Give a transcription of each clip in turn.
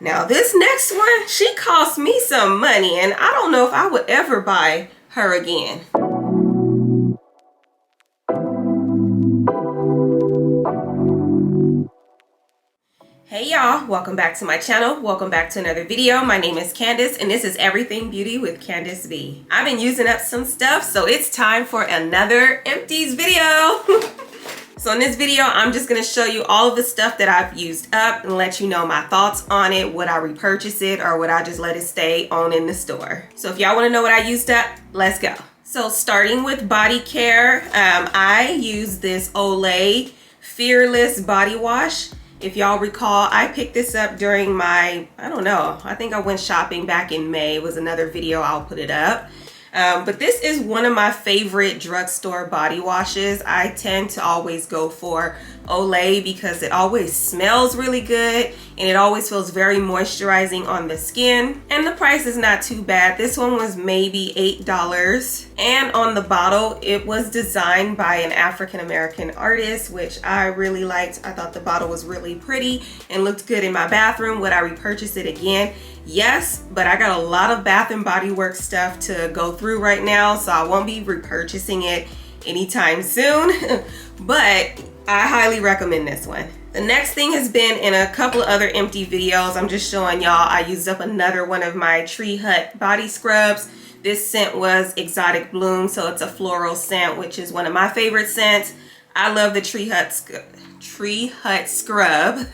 Now this next one, she cost me some money and I don't know if I would ever buy her again. Hey y'all, welcome back to my channel. Welcome back to another video. My name is Candice and this is Everything Beauty with Candice B. I've been using up some stuff, so it's time for another Empties video. So in this video, I'm just gonna show you all of the stuff that I've used up and let you know my thoughts on it. Would I repurchase it or would I just let it stay on in the store? So if y'all wanna know what I used up, let's go. So starting with body care, I use this Olay Fearless Body Wash. If y'all recall, I picked this up during my, I don't know, I think I went shopping back in May. It was another video, I'll put it up. But this is one of my favorite drugstore body washes. I tend to always go for Olay because it always smells really good and it always feels very moisturizing on the skin. And the price is not too bad. This one was maybe $8. And on the bottle, it was designed by an African-American artist, which I really liked. I thought the bottle was really pretty and looked good in my bathroom. Would I repurchase it again? Yes, but I got a lot of Bath & Body Works stuff to go through right now, so I won't be repurchasing it anytime soon, but I highly recommend this one. The next thing has been in a couple of other empty videos. I'm just showing y'all I used up another one of my Tree Hut body scrubs. This scent was Exotic Bloom, so it's a floral scent, which is one of my favorite scents. I love the Tree Hut scrub.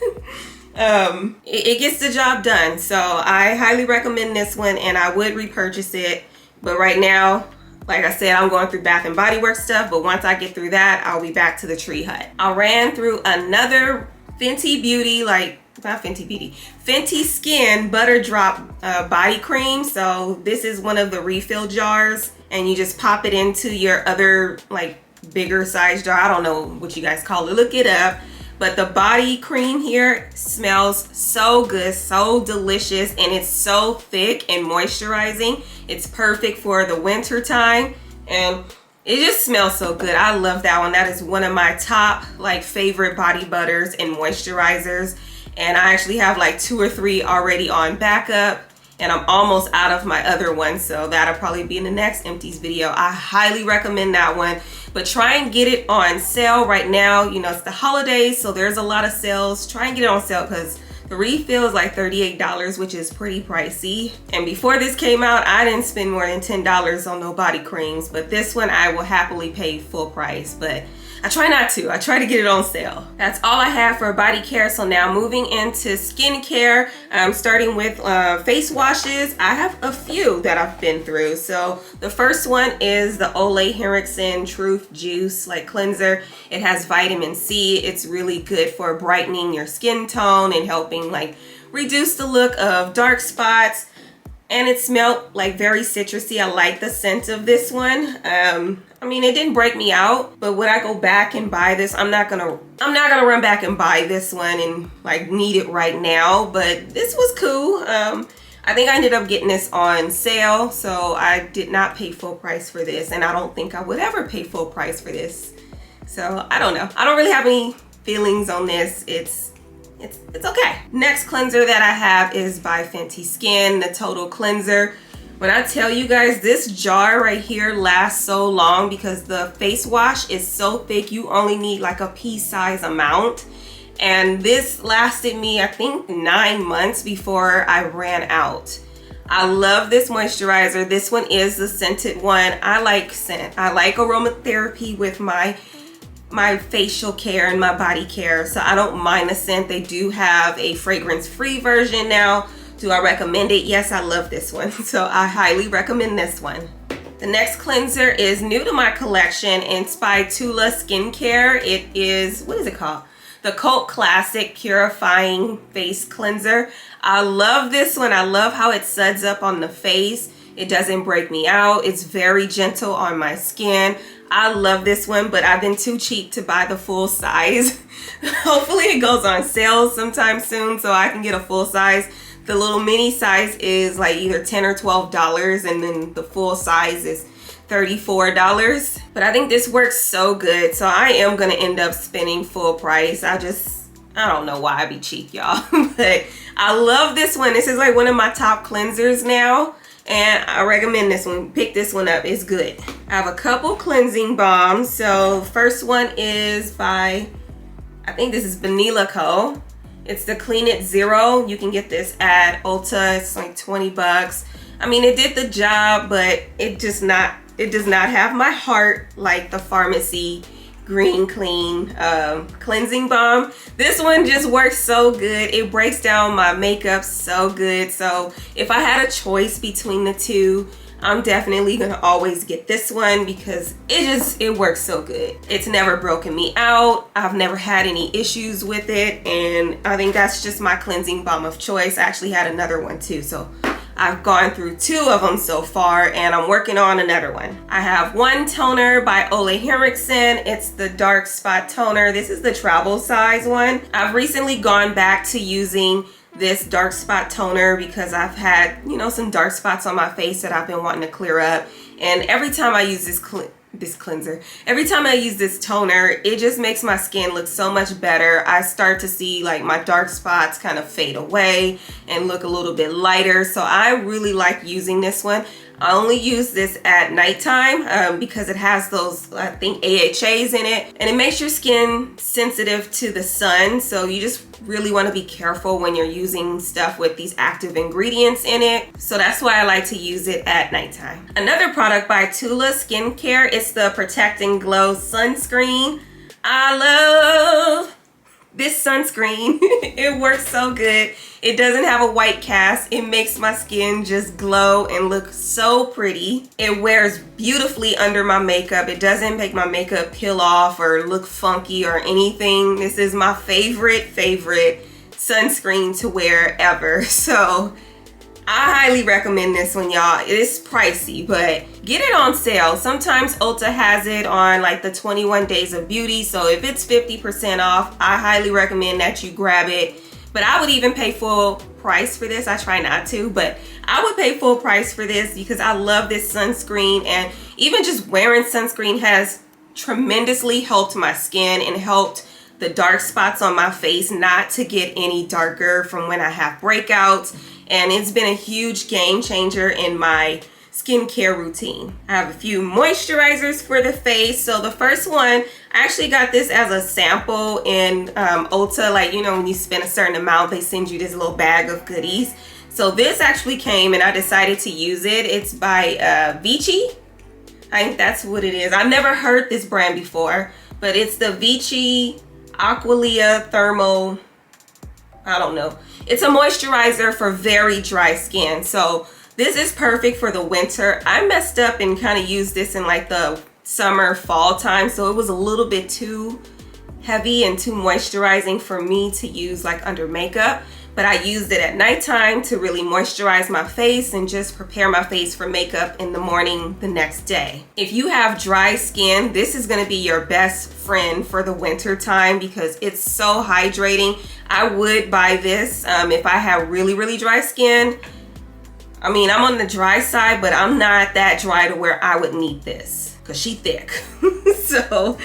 It gets the job done, so I highly recommend this one and I would repurchase it. But right now, like I said, I'm going through Bath & Body Works stuff, but once I get through that, I'll be back to the Tree Hut. I ran through another Fenty Beauty, Fenty Skin Butter Drop body cream. So this is one of the refill jars and you just pop it into your other like bigger size jar. I don't know what you guys call it, look it up. But the body cream here smells so good, so delicious, and it's so thick and moisturizing. It's perfect for the winter time, and it just smells so good. I love that one. That is one of my top favorite body butters and moisturizers. And I actually have like 2 or 3 already on backup, and I'm almost out of my other one, so that'll probably be in the next Empties video. I highly recommend that one, but try and get it on sale right now. You know, it's the holidays, so there's a lot of sales. Try and get it on sale because the refill is like $38, which is pretty pricey. And before this came out, I didn't spend more than $10 on no body creams, but this one I will happily pay full price, but I try not to. I try to get it on sale. That's all I have for body care. So now moving into skincare, starting with face washes. I have a few that I've been through. So the first one is the Ole Henriksen Truth Juice cleanser. It has vitamin C. It's really good for brightening your skin tone and helping reduce the look of dark spots. And it smelled very citrusy. I like the scent of this one. I mean, it didn't break me out, but would I go back and buy this? I'm not gonna run back and buy this one and need it right now, but this was cool. I think I ended up getting this on sale, so I did not pay full price for this, and I don't think I would ever pay full price for this. So I don't know. I don't really have any feelings on this. It's okay. Next cleanser that I have is by Fenty Skin, the Total Cleanser. When I tell you guys, this jar right here lasts so long because the face wash is so thick, you only need a pea-size amount. And this lasted me, I think, 9 months before I ran out. I love this moisturizer. This one is the scented one. I like scent. I like aromatherapy with my facial care and my body care, so I don't mind the scent. They do have a fragrance-free version now. Do I recommend it? Yes, I love this one, so I highly recommend this one. The next cleanser is new to my collection. It's by Tula Skincare. It is, what is it called? The Cult Classic Purifying Face Cleanser. I love this one. I love how it suds up on the face. It doesn't break me out. It's very gentle on my skin. I love this one, but I've been too cheap to buy the full size. Hopefully it goes on sale sometime soon so I can get a full size. The little mini size is either $10 or $12, and then the full size is $34. But I think this works so good, so I am gonna end up spending full price. I don't know why I be cheap, y'all, but I love this one. This is like one of my top cleansers now, and I recommend this one. Pick this one up, it's good. I have a couple cleansing balms. So first one is by, I think this is Vanilla Co. It's the Clean It Zero. You can get this at Ulta. It's like 20 bucks. I mean, it did the job, but it does not have my heart like the Pharmacy Green Clean cleansing balm. This one just works so good. It breaks down my makeup so good. So if I had a choice between the two, I'm definitely gonna always get this one because it works so good. It's never broken me out. I've never had any issues with it, and I think that's just my cleansing balm of choice. I actually had another one too, so I've gone through 2 of them so far, and I'm working on another one. I have one toner by Ole Henriksen. It's the dark spot toner. This is the travel size one. I've recently gone back to using this dark spot toner because I've had, you know, some dark spots on my face that I've been wanting to clear up. And every time I use this cleanser, every time I use this toner, it just makes my skin look so much better. I start to see like my dark spots kind of fade away and look a little bit lighter. So I really like using this one. I only use this at nighttime because it has those, I think, AHAs in it, and it makes your skin sensitive to the sun. So you just really want to be careful when you're using stuff with these active ingredients in it. So that's why I like to use it at nighttime. Another product by Tula Skincare, it's the Protect and Glow Sunscreen. I love this sunscreen. It works so good. It doesn't have a white cast. It makes my skin just glow and look so pretty. It wears beautifully under my makeup. It doesn't make my makeup peel off or look funky or anything. This is my favorite sunscreen to wear ever. So I highly recommend this one, y'all. It is pricey, but get it on sale. Sometimes Ulta has it on like the 21 Days of Beauty. So if it's 50% off, I highly recommend that you grab it. But I would even pay full price for this. I try not to, but I would pay full price for this because I love this sunscreen. And even just wearing sunscreen has tremendously helped my skin and helped the dark spots on my face not to get any darker from when I have breakouts. And it's been a huge game changer in my skincare routine. I have a few moisturizers for the face. So the first one, I actually got this as a sample in Ulta. Like, you know, when you spend a certain amount, they send you this little bag of goodies. So this actually came and I decided to use it. It's by Vichy. I think that's what it is. I've never heard this brand before, but it's the Vichy Aqualia Thermal, I don't know. It's a moisturizer for very dry skin. So this is perfect for the winter. I messed up and kind of used this in like the summer, fall time. So it was a little bit too heavy and too moisturizing for me to use like under makeup. But I used it at nighttime to really moisturize my face and just prepare my face for makeup in the morning the next day. If you have dry skin, this is gonna be your best friend for the winter time because it's so hydrating. I would buy this if I have really dry skin. I mean, I'm on the dry side, but I'm not that dry to where I would need this because she's thick. So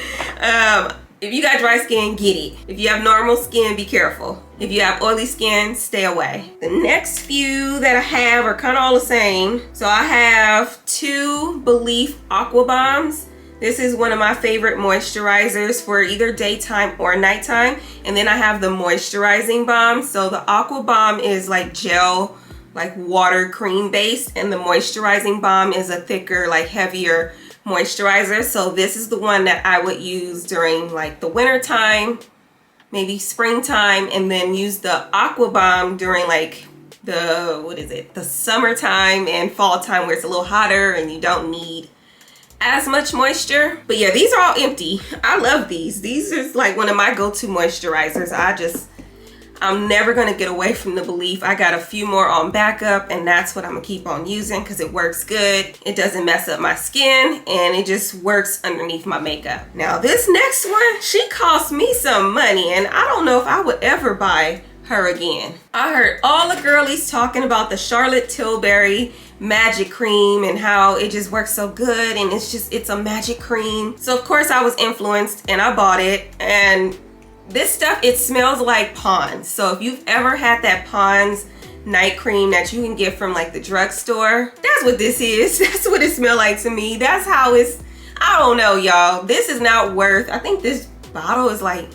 if you got dry skin, get it. If you have normal skin, be careful. If you have oily skin, stay away. The next few that I have are kind of all the same. So I have 2 Belif Aqua Bombs. This is one of my favorite moisturizers for either daytime or nighttime. And then I have the moisturizing balm. So the Aqua Bomb is like gel, like water cream based, and the moisturizing balm is a thicker, like heavier moisturizer. So this is the one that I would use during like the winter time, maybe springtime, and then use the Aqua Bomb during like the summertime and fall time where it's a little hotter and you don't need as much moisture. But yeah, these are all empty. I love these. These are like one of my go-to moisturizers. I'm never gonna get away from the Belif. I got a few more on backup, and that's what I'm gonna keep on using because it works good. It doesn't mess up my skin, and it just works underneath my makeup. Now this next one, she cost me some money, and I don't know if I would ever buy her again. I heard all the girlies talking about the Charlotte Tilbury magic cream and how it just works so good, and it's a magic cream. So of course I was influenced and I bought it, and This stuff, it smells like Pond's. So if you've ever had that Pond's night cream that you can get from like the drugstore, that's what this is. That's what it smells like to me. That's how it's, I don't know, y'all. This is not worth, I think this bottle is like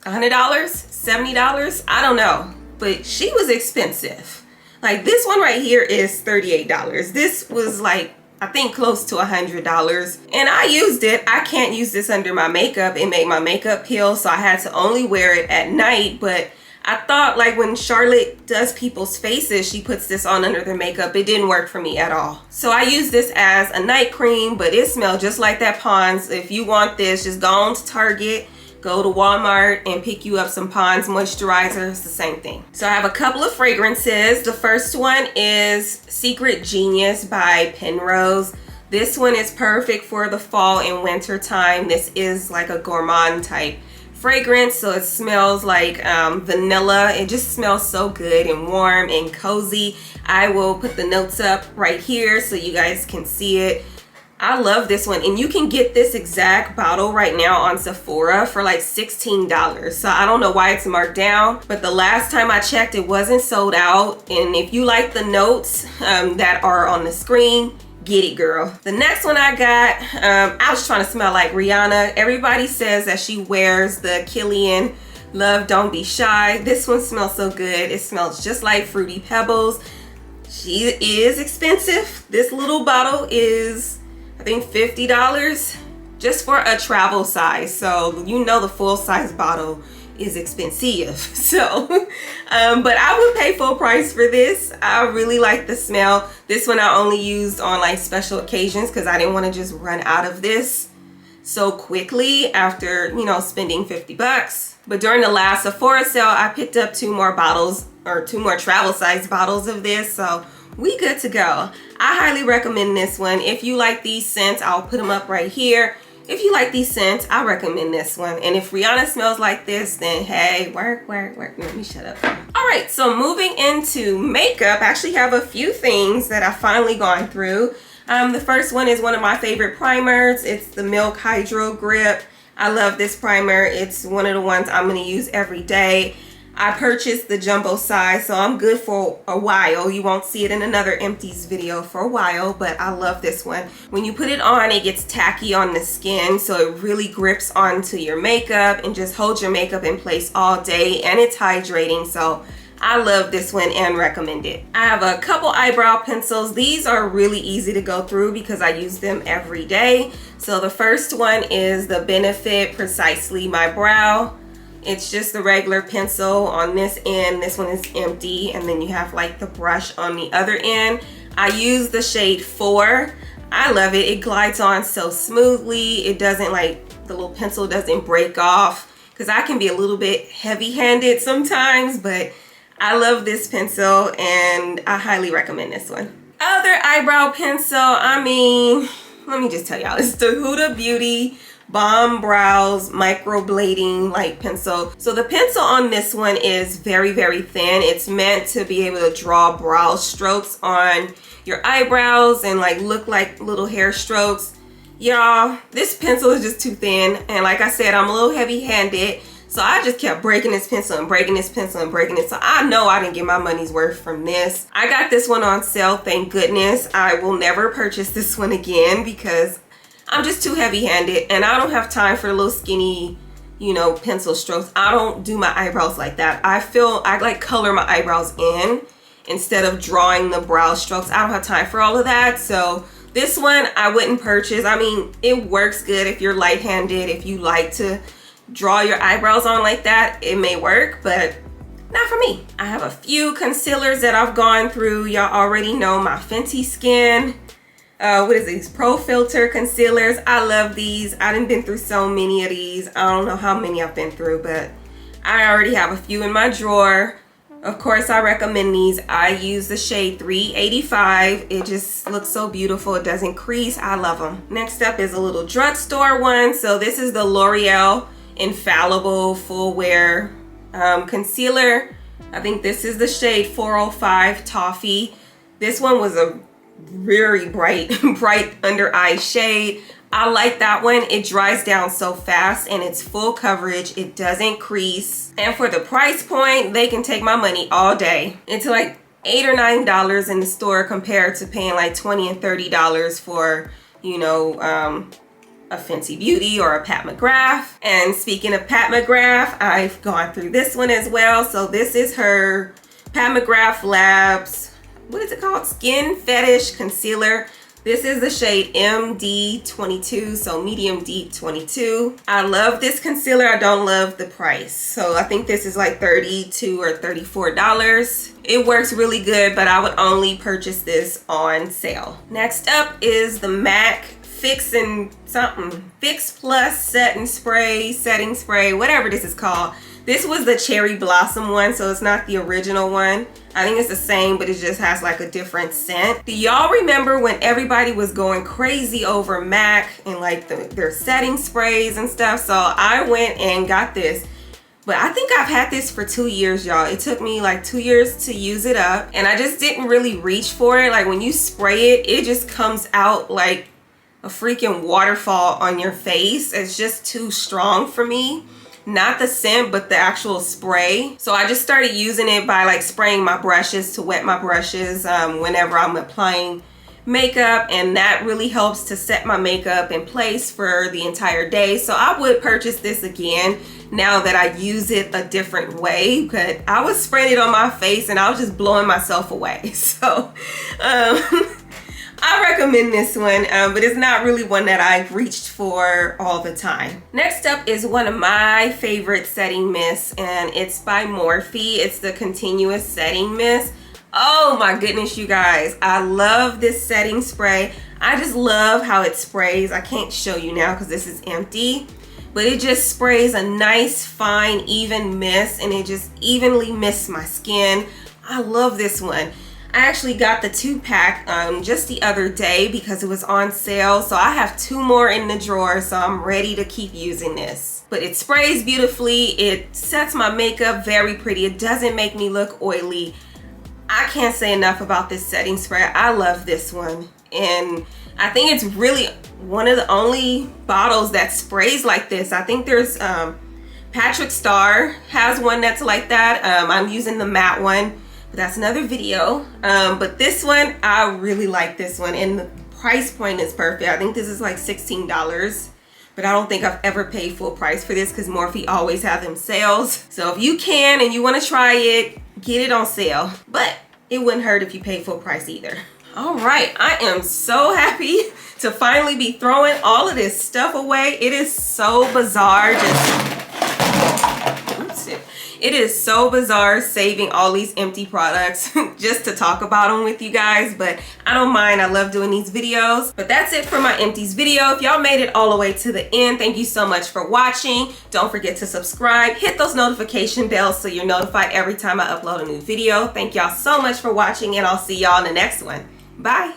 $100, $70. I don't know, but she was expensive. Like this one right here is $38. This was like, I think close to $100, and I used it. I can't use this under my makeup. It made my makeup peel, so I had to only wear it at night. But I thought, like, when Charlotte does people's faces, she puts this on under their makeup. It didn't work for me at all. So I use this as a night cream, but it smells just like that Pond's. If you want this, just go on to Target, go to Walmart and pick you up some Pond's moisturizer. It's the same thing. So I have a couple of fragrances. The first one is Secret Genius by Penrose. This one is perfect for the fall and winter time. This is like a gourmand type fragrance, so it smells like vanilla. It just smells so good and warm and cozy. I will put the notes up right here so you guys can see it. I love this one, and you can get this exact bottle right now on Sephora for like $16. So I don't know why it's marked down, but the last time I checked, it wasn't sold out. And if you like the notes that are on the screen, get it, girl. The next one I got, I was trying to smell like Rihanna. Everybody says that she wears the Killian Love Don't Be Shy. This one smells so good. It smells just like Fruity Pebbles. She is expensive. This little bottle is, I think, $50 just for a travel size. So you know the full size bottle is expensive. So but I would pay full price for this. I really like the smell. This one I only used on like special occasions because I didn't want to just run out of this so quickly after, you know, spending 50 bucks. But during the last Sephora sale, I picked up 2 more bottles, or 2 more travel size bottles of this. So we good to go. I highly recommend this one. If you like these scents, I'll put them up right here. If you like these scents, I recommend this one. And if Rihanna smells like this, then hey, work. Let me shut up. All right, so moving into makeup, I actually have a few things that I've finally gone through. The first one is one of my favorite primers. It's the Milk Hydro Grip. I love this primer. It's one of the ones I'm gonna use every day. I purchased the jumbo size, so I'm good for a while. You won't see it in another Empties video for a while, but I love this one. When you put it on, it gets tacky on the skin, so it really grips onto your makeup and just holds your makeup in place all day, and it's hydrating, so I love this one and recommend it. I have a couple eyebrow pencils. These are really easy to go through because I use them every day. So the first one is the Benefit Precisely My Brow. It's just the regular pencil on this end. This one is empty, and then you have like the brush on the other end. I use the shade 4. I love it. It glides on so smoothly. It doesn't, like, the little pencil doesn't break off, because I can be a little bit heavy-handed sometimes, but I love this pencil and I highly recommend this one. Other eyebrow pencil, I mean, let me just tell y'all, it's the Huda Beauty Bomb Brows Microblading Light Pencil. So the pencil on this one is very, very thin. It's meant to be able to draw brow strokes on your eyebrows and like look like little hair strokes. Y'all, this pencil is just too thin, and like I said, I'm a little heavy-handed, so I just kept breaking this pencil and breaking this pencil and breaking it. So I know I didn't get my money's worth from this. I got this one on sale, thank goodness. I will never purchase this one again because I'm just too heavy-handed and I don't have time for little skinny, you know, pencil strokes. I don't do my eyebrows like that. I like color my eyebrows in instead of drawing the brow strokes. I don't have time for all of that. So this one I wouldn't purchase. I mean, it works good if you're light-handed. If you like to draw your eyebrows on like that, it may work, but not for me. I have a few concealers that I've gone through. Y'all already know my Fenty Skin. What is these? Pro Filter concealers. I love these. I done been through so many of these. I don't know how many I've been through, but I already have a few in my drawer. Of course, I recommend these. I use the shade 385. It just looks so beautiful. It doesn't crease. I love them. Next up is a little drugstore one. So this is the L'Oreal Infallible Full Wear Concealer. I think this is the shade 405 Toffee. This one was a very bright under eye shade. I like that one. It dries down so fast and it's full coverage. It doesn't crease. And for the price point, they can take my money all day. It's like $8 or $9 in the store compared to paying like $20 and $30 for, you know, a Fenty Beauty or a Pat McGrath. And speaking of Pat McGrath, I've gone through this one as well. So this is her Pat McGrath Labs, what is it called? Skin Fetish Concealer. This is the shade MD22, so medium deep 22. I love this concealer. I don't love the price. So I think this is like $32 or $34. It works really good, but I would only purchase this on sale. Next up is the MAC Fix Plus setting spray, whatever this is called. This was the cherry blossom one, so it's not the original one. I think it's the same, but it just has like a different scent. Do y'all remember when everybody was going crazy over MAC and like their setting sprays and stuff? So I went and got this. But I think I've had this for 2 years, y'all. It took me like 2 years to use it up, and I just didn't really reach for it. Like when you spray it, it just comes out like a freaking waterfall on your face. It's just too strong for me. Not the scent, but the actual spray. So I just started using it by like spraying my brushes to wet my brushes whenever I'm applying makeup, and that really helps to set my makeup in place for the entire day. So I would purchase this again now that I use it a different way, but I was spraying it on my face and I was just blowing myself away. So I recommend this one, but it's not really one that I've reached for all the time. Next up is one of my favorite setting mists, and it's by Morphe. It's the Continuous Setting Mist. Oh my goodness, you guys. I love this setting spray. I just love how it sprays. I can't show you now because this is empty, but it just sprays a nice, fine, even mist, and it just evenly mists my skin. I love this one. I actually got the 2-pack just the other day because it was on sale. So I have 2 more in the drawer, so I'm ready to keep using this. But it sprays beautifully. It sets my makeup very pretty. It doesn't make me look oily. I can't say enough about this setting spray. I love this one. And I think it's really one of the only bottles that sprays like this. I think there's Patrick Starr has one that's like that. I'm using the matte one. That's another video, but this one, I really like this one, and the price point is perfect. I think this is like $16, but I don't think I've ever paid full price for this because Morphe always have them sales. So if you can and you want to try it, get it on sale, but it wouldn't hurt if you paid full price either. All right, I am so happy to finally be throwing all of this stuff away. It is so bizarre It is so bizarre saving all these empty products just to talk about them with you guys, but I don't mind. I love doing these videos. But that's it for my empties video. If y'all made it all the way to the end, thank you so much for watching. Don't forget to subscribe, hit those notification bells so you're notified every time I upload a new video. Thank y'all so much for watching, and I'll see y'all in the next one. Bye.